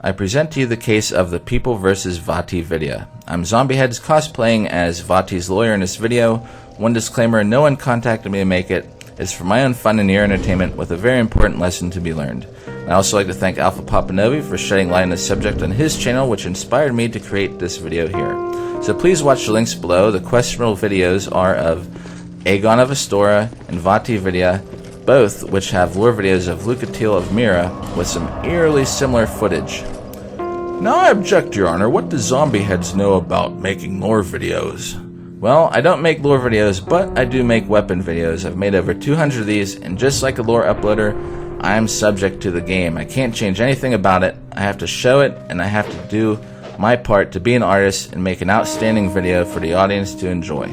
I present to you the case of the People vs. VaatiVidya. I'm Zombie Headz cosplaying as Vaati's lawyer in this video. One disclaimer, no one contacted me to make it. It's for my own fun and ear entertainment with a very important lesson to be learned. I'd also like to thank Alpha Papanovi for shedding light on this subject on his channel, which inspired me to create this video here. So please watch the links below. The questionable videos are of Aegon of Astora and VaatiVidya, both which have lore videos of Lucatiel of Mirrah with some eerily similar footage. Now I object, Your Honor. What does Zombie Headz know about making lore videos? Well, I don't make lore videos, but I do make weapon videos. I've made over 200 of these, and just like a lore uploader, I am subject to the game. I can't change anything about it. I have to show it, and I have to do my part to be an artist and make an outstanding video for the audience to enjoy.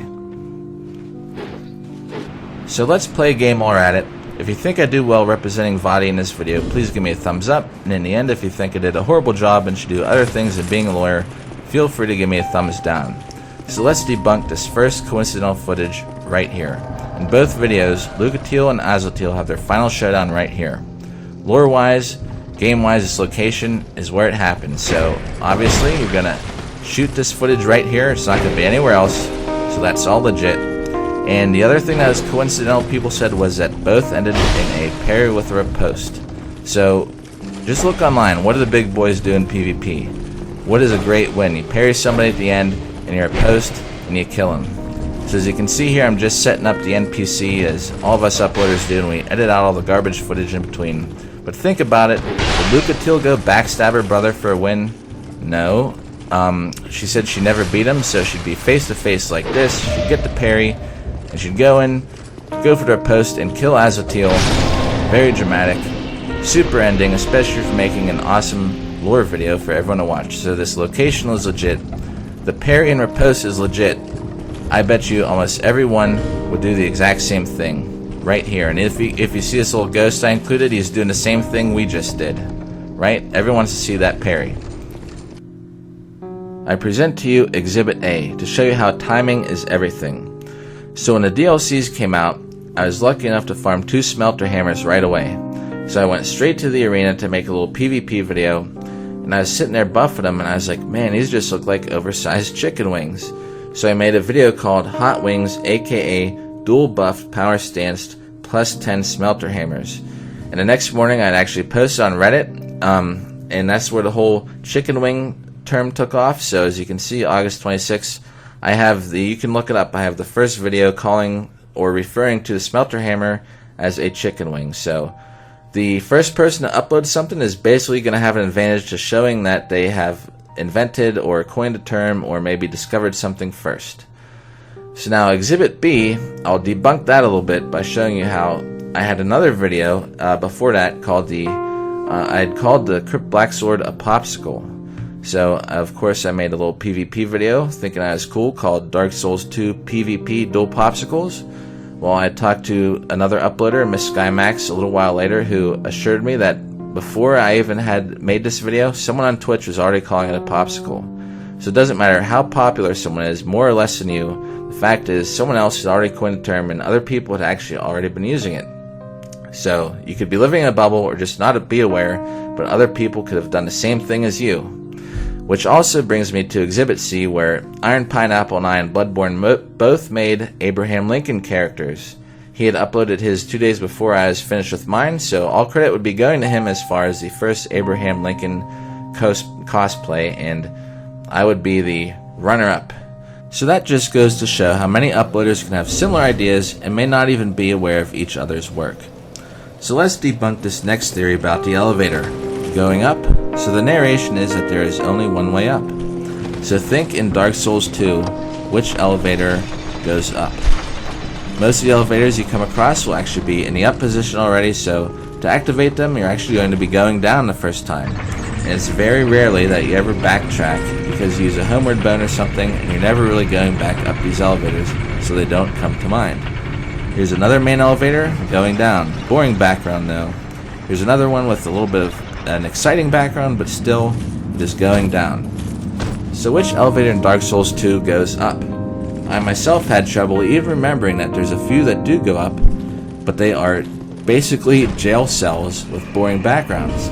So let's play a game while we're at it. If you think I do well representing Vaati in this video, please give me a thumbs up, and in the end, if you think I did a horrible job and should do other things than being a lawyer, feel free to give me a thumbs down. So let's debunk this first coincidental footage right here. In both videos, Lucatiel and Aslatiel have their final showdown right here. Lore-wise, game-wise, this location is where it happened, so obviously you're gonna shoot this footage right here. It's not gonna be anywhere else, so that's all legit. And the other thing that was coincidental, people said, was that both ended in a parry with a riposte. So just look online. What do the big boys do in PvP? What is a great win? You parry somebody at the end, and you riposte, and you kill him. So as you can see here, I'm just setting up the NPC as all of us uploaders do, and we edit out all the garbage footage in between. But think about it. Did Lucatiel go backstab her brother for a win? No. She said she never beat him, so she'd be face to face like this. She'd get the parry, and she'd go for the riposte, and kill Aslatiel. Very dramatic. Super ending, especially for making an awesome lore video for everyone to watch. So this location is legit. The parry and riposte is legit. I bet you almost everyone would do the exact same thing right here. And if you see this little ghost I included, he's doing the same thing we just did. Right? Everyone wants to see that parry. I present to you Exhibit A to show you how timing is everything. So when the DLCs came out, I was lucky enough to farm 2 smelter hammers right away. So I went straight to the arena to make a little PvP video, and I was sitting there buffing them, and I was like, man, these just look like oversized chicken wings. So I made a video called Hot Wings, aka Dual Buffed Power Stanced plus 10 Smelter Hammers. And the next morning I'd actually posted on Reddit, and that's where the whole chicken wing term took off. So as you can see, August 26th, I have you can look it up, I have the first video calling or referring to the smelter hammer as a chicken wing. So the first person to upload something is basically going to have an advantage to showing that they have invented or coined a term or maybe discovered something first. So now Exhibit B, I'll debunk that a little bit by showing you how I had another video before that called I had called the Crypt Blacksword a popsicle. So, of course, I made a little PvP video thinking I was cool called Dark Souls 2 PvP Dual Popsicles. Well, I talked to another uploader, Miss SkyMax, a little while later, who assured me that before I even had made this video, someone on Twitch was already calling it a popsicle. So it doesn't matter how popular someone is, more or less than you, the fact is someone else has already coined the term and other people had actually already been using it. So you could be living in a bubble or just not be aware, but other people could have done the same thing as you. Which also brings me to Exhibit C, where Iron Pineapple and I and Bloodborne both made Abraham Lincoln characters. He had uploaded his 2 days before I was finished with mine, so all credit would be going to him as far as the first Abraham Lincoln cosplay, and I would be the runner-up. So that just goes to show how many uploaders can have similar ideas and may not even be aware of each other's work. So let's debunk this next theory about the elevator. Going up? So the narration is that there is only one way up. So think in Dark Souls 2, which elevator goes up? Most of the elevators you come across will actually be in the up position already, so to activate them, you're actually going to be going down the first time. And it's very rarely that you ever backtrack because you use a homeward bone or something, and you're never really going back up these elevators, so they don't come to mind. Here's another main elevator going down. Boring background though. Here's another one with a little bit of an exciting background, but still just going down. So which elevator in Dark Souls 2 goes up? I myself had trouble even remembering that there's a few that do go up, but they are basically jail cells with boring backgrounds.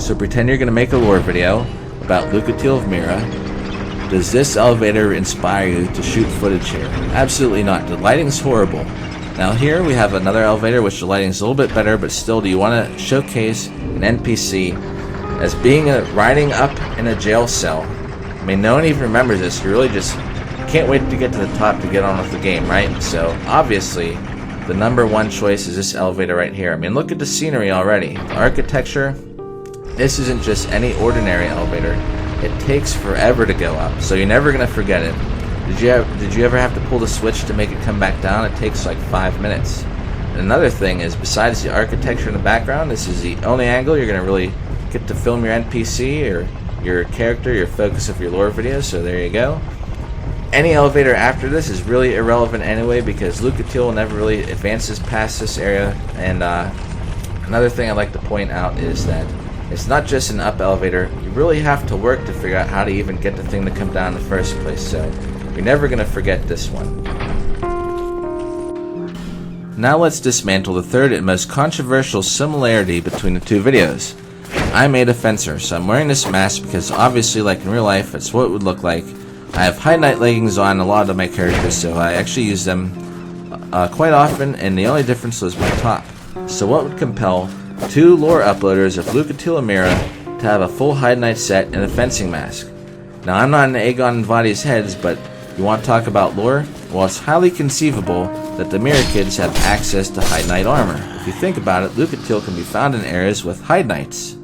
So pretend you're going to make a lore video about Lucatiel of Mirrah. Does this elevator inspire you to shoot footage here? Absolutely not. The lighting's horrible. Now here we have another elevator which the lighting's a little bit better, but still, do you want to showcase an NPC as being riding up in a jail cell? I mean, no one even remembers this. You really just can't wait to get to the top to get on with the game, right? So obviously the number one choice is this elevator right here. I mean, look at the scenery already. The architecture. This isn't just any ordinary elevator. It takes forever to go up, so you're never going to forget it. Did you ever have to pull the switch to make it come back down? It takes like 5 minutes. And another thing is, besides the architecture in the background, this is the only angle you're going to really get to film your NPC or your character, your focus of your lore video, so there you go. Any elevator after this is really irrelevant anyway, because Lucatiel never really advances past this area. And another thing I'd like to point out is that it's not just an up elevator. You really have to work to figure out how to even get the thing to come down in the first place, so you're never going to forget this one. Now let's dismantle the third and most controversial similarity between the two videos. I made a fencer, so I'm wearing this mask because obviously, like in real life, it's what it would look like. I have high night leggings on a lot of my characters, so I actually use them quite often, and the only difference was my top. So what would compel two lore uploaders of Lucatiel of Mirrah to have a full high night set and a fencing mask? Now, I'm not an Aegon and Vaati's Headz, but you want to talk about lore? Well, it's highly conceivable that the Mirror kids have access to high night armor. If you think about it, Lucatiel can be found in areas with high nights.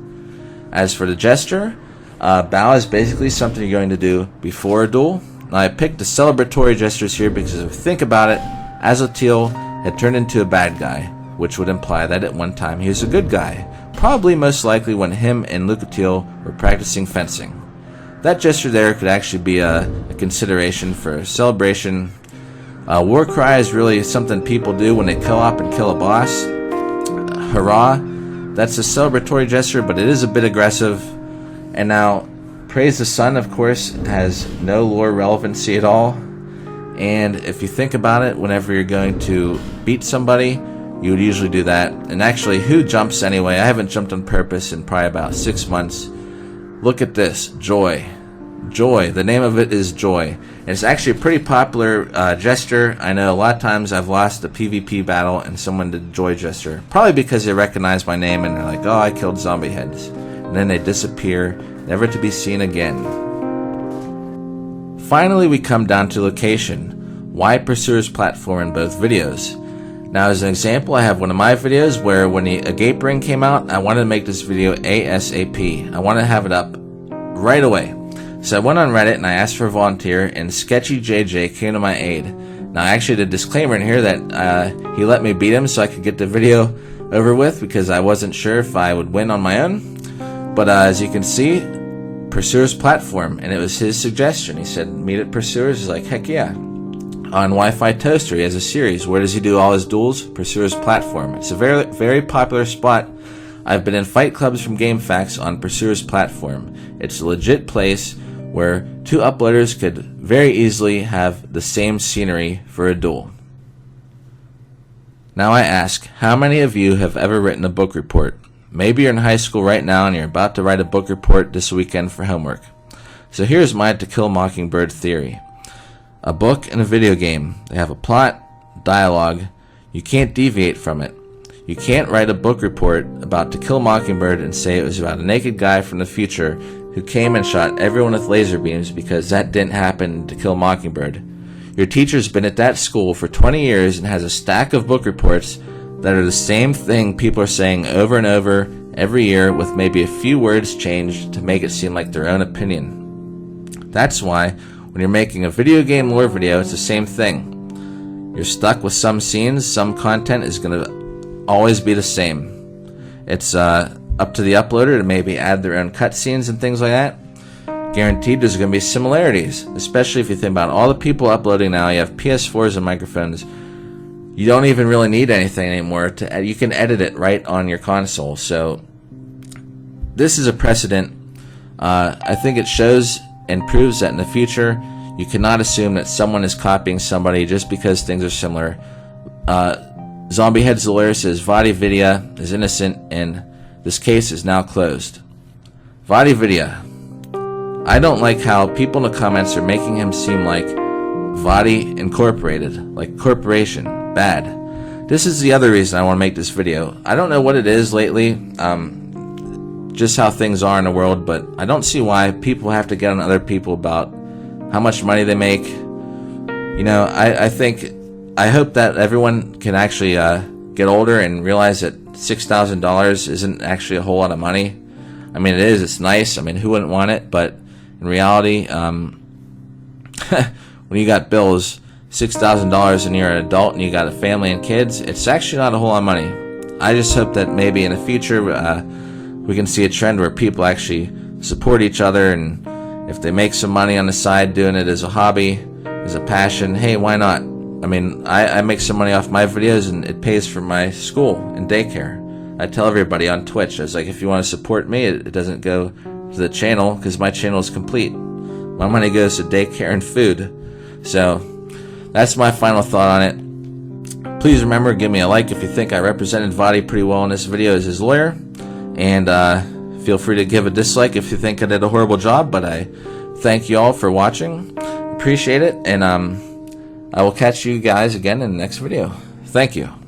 As for the gesture, bow is basically something you're going to do before a duel. Now, I picked the celebratory gestures here because if you think about it, Aslatiel had turned into a bad guy, which would imply that at one time he was a good guy, probably most likely when him and Lucatiel were practicing fencing. That gesture there could actually be a consideration for celebration. War cry is really something people do when they co-op and kill a boss. Hurrah! That's a celebratory gesture, but it is a bit aggressive. And now, praise the sun, of course, has no lore relevancy at all. And if you think about it, whenever you're going to beat somebody, you would usually do that. And actually, who jumps anyway? I haven't jumped on purpose in probably about 6 months. Look at this. Joy. Joy. The name of it is Joy. And it's actually a pretty popular gesture. I know a lot of times I've lost a PvP battle and someone did Joy gesture. Probably because they recognize my name and they're like, oh, I killed zombie heads. And then they disappear, never to be seen again. Finally, we come down to location. Why Pursuer's platform in both videos? Now, as an example, I have one of my videos where when a Gape Ring came out, I wanted to make this video ASAP. I wanted to have it up right away. So I went on Reddit and I asked for a volunteer, and Sketchy JJ came to my aid. Now, I actually did a disclaimer in here that he let me beat him so I could get the video over with because I wasn't sure if I would win on my own. But as you can see, Pursuer's platform, and it was his suggestion. He said, meet at Pursuer's. He's like, heck yeah. On Wi-Fi Toaster, he has a series. Where does he do all his duels? Pursuer's platform. It's a very, very popular spot. I've been in fight clubs from GameFAQs on Pursuer's platform. It's a legit place where two uploaders could very easily have the same scenery for a duel. Now I ask, how many of you have ever written a book report? Maybe you're in high school right now and you're about to write a book report this weekend for homework. So here's my To Kill a Mockingbird theory. A book and a video game, they have a plot, dialogue. You can't deviate from it. You can't write a book report about To Kill a Mockingbird and say it was about a naked guy from the future who came and shot everyone with laser beams, because that didn't happen in To Kill a Mockingbird. Your teacher's been at that school for 20 years and has a stack of book reports that are the same thing people are saying over and over every year, with maybe a few words changed to make it seem like their own opinion. That's why when you're making a video game lore video, it's the same thing. You're stuck with some scenes, some content is going to always be the same. It's up to the uploader to maybe add their own cutscenes and things like that. Guaranteed there's going to be similarities, especially if you think about all the people uploading now. You have PS4s and microphones. You don't even really need anything anymore. You can edit it right on your console. So this is a precedent. I think it shows and proves that in the future, you cannot assume that someone is copying somebody just because things are similar. Zombie Headz lawyer says VaatiVidya is innocent and this case is now closed. VaatiVidya. I don't like how people in the comments are making him seem like Vaati Incorporated, like corporation, bad. This is the other reason I want to make this video. I don't know what it is lately, just how things are in the world, but I don't see why people have to get on other people about how much money they make. You know, I hope that everyone can actually get older and realize that $6,000 isn't actually a whole lot of money. I mean, it is, it's nice. I mean, who wouldn't want it? But in reality, when you got bills, $6,000 and you're an adult and you got a family and kids, it's actually not a whole lot of money. I just hope that maybe in the future we can see a trend where people actually support each other, and if they make some money on the side doing it as a hobby, as a passion, hey, why not? I mean, I make some money off my videos and it pays for my school and daycare. I tell everybody on Twitch, I was like, if you want to support me, it doesn't go to the channel because my channel is complete. My money goes to daycare and food. So that's my final thought on it. Please remember, give me a like if you think I represented Vaati pretty well in this video as his lawyer, and feel free to give a dislike if you think I did a horrible job. But I thank you all for watching, appreciate it, and I will catch you guys again in the next video. Thank you.